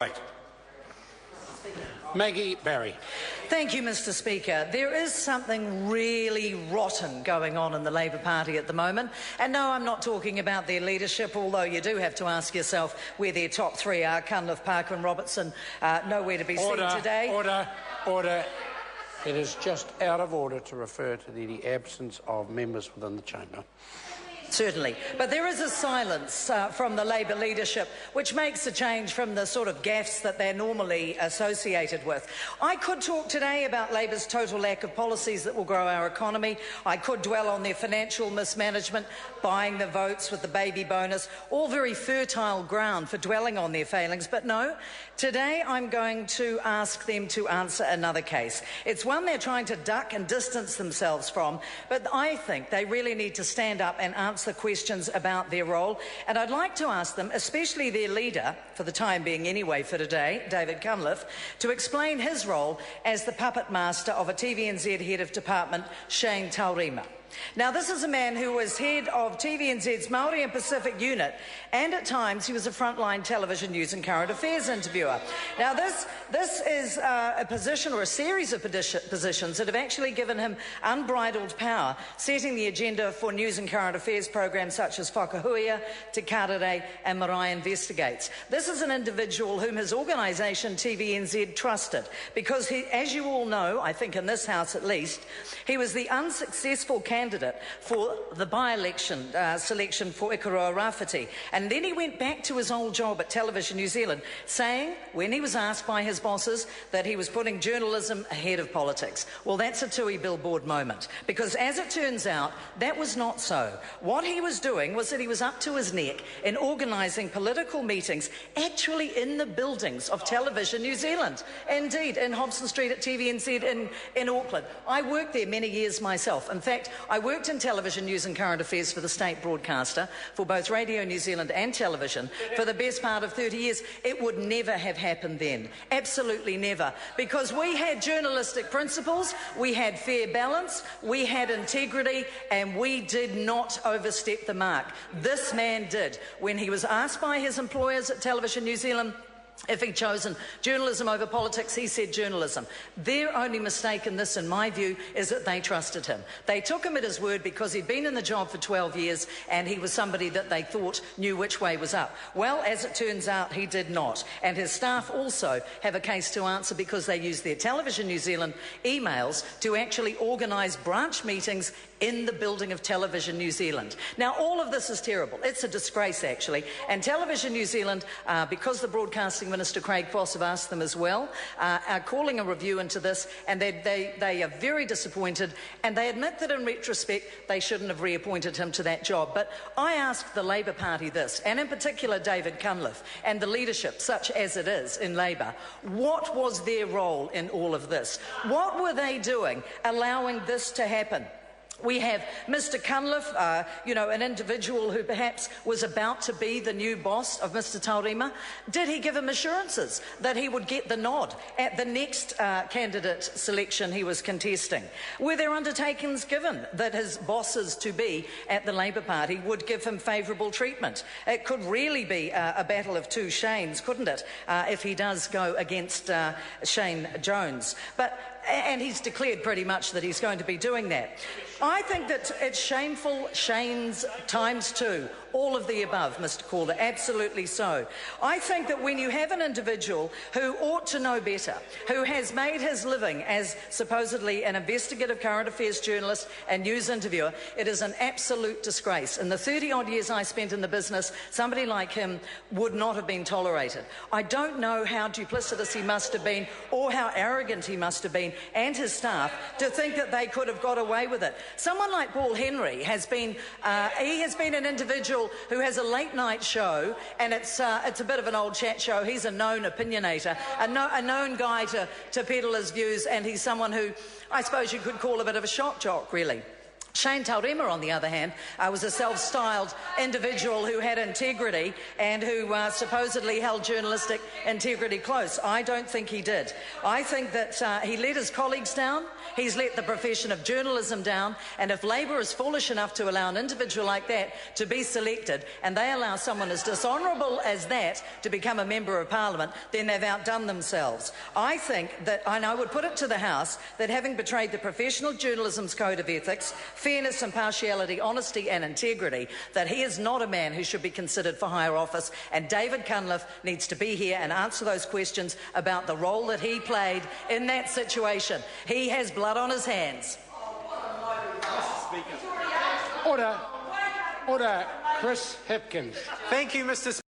Right. Maggie Barry. Thank you, Mr. Speaker. There is something really rotten going on in the Labor Party at the moment. And no, I'm not talking about their leadership, although you do have to ask yourself where their top three are. Cunliffe, Parker and Robertson, nowhere to be seen today. Order. It is just out of order to refer to the absence of members within the chamber. Certainly. But there is a silence from the Labor leadership which makes a change from the sort of gaffes that they're normally associated with. I could talk today about Labor's total lack of policies that will grow our economy. I could dwell on their financial mismanagement, buying the votes with the baby bonus, all very fertile ground for dwelling on their failings. But no, today I'm going to ask them to answer another case. It's one they're trying to duck and distance themselves from, but I think they really need to stand up and answer the questions about their role. And I'd like to ask them, especially their leader, for the time being anyway for today, David Cunliffe, to explain his role as the puppet master of a TVNZ head of department, Shane Taurima. Now, this is a man who was head of TVNZ's Māori and Pacific unit, and at times he was a frontline television news and current affairs interviewer. Now, this is a position or a series of positions that have actually given him unbridled power, setting the agenda for news and current affairs programs such as Whakahuia, Te Karere and Marae Investigates. This is an individual whom his organisation TVNZ trusted because, he, as you all know, I think in this House at least, he was the unsuccessful candidate for the by-election selection for Ikaroa Rāwhiti. And then he went back to his old job at Television New Zealand, saying, when he was asked by his bosses, that he was putting journalism ahead of politics. Well, that's a Tui billboard moment, because as it turns out, that was not so. What he was doing was that he was up to his neck in organising political meetings, actually in the buildings of Television New Zealand. Indeed, in Hobson Street at TVNZ in Auckland. I worked there many years myself. In fact, I worked in television news and current affairs for the state broadcaster, for both Radio New Zealand and television, for the best part of 30 years. It would never have happened then. Absolutely never. Because we had journalistic principles, we had fair balance, we had integrity, and we did not overstep the mark. This man did. When he was asked by his employers at Television New Zealand if he'd chosen journalism over politics, he said journalism. Their only mistake in this, in my view, is that they trusted him. They took him at his word because he'd been in the job for 12 years and he was somebody that they thought knew which way was up. Well, as it turns out, he did not. And his staff also have a case to answer because they used their Television New Zealand emails to actually organise branch meetings in the building of Television New Zealand. Now, all of this is terrible. It's a disgrace, actually. And Television New Zealand, because the Broadcasting Minister Craig Foss have asked them as well, are calling a review into this, and they are very disappointed, and they admit that in retrospect they shouldn't have reappointed him to that job. But I ask the Labor Party this, and in particular David Cunliffe and the leadership, such as it is in Labor, what was their role in all of this? What were they doing allowing this to happen? We have Mr Cunliffe, an individual who perhaps was about to be the new boss of Mr Taurima. Did he give him assurances that he would get the nod at the next candidate selection he was contesting? Were there undertakings given that his bosses-to-be at the Labor Party would give him favourable treatment? It could really be a battle of two Shanes, couldn't it, if he does go against Shane Jones. And he's declared pretty much that he's going to be doing that. I think that it's shameful, Shane's times two, all of the above, Mr Calder, absolutely so. I think that when you have an individual who ought to know better, who has made his living as supposedly an investigative current affairs journalist and news interviewer, it is an absolute disgrace. In the 30-odd years I spent in the business, somebody like him would not have been tolerated. I don't know how duplicitous he must have been or how arrogant he must have been and his staff to think that they could have got away with it. Someone like Paul Henry has been, an individual who has a late-night show, and it's a bit of an old chat show. He's a known opinionator, a known guy to peddle his views, and he's someone who I suppose you could call a bit of a shock jock, really. Shane Taurima, on the other hand, was a self-styled individual who had integrity and who supposedly held journalistic integrity close. I don't think he did. I think that he let his colleagues down, he's let the profession of journalism down, and if Labor is foolish enough to allow an individual like that to be selected, and they allow someone as dishonourable as that to become a Member of Parliament, then they've outdone themselves. I think that, and I would put it to the House, that having betrayed the professional journalism's code of ethics, fairness, impartiality, honesty and integrity, that he is not a man who should be considered for higher office, and David Cunliffe needs to be here and answer those questions about the role that he played in that situation. He has blood on his hands. Order. Order. Chris Hipkins. Thank you, Mr. Speaker.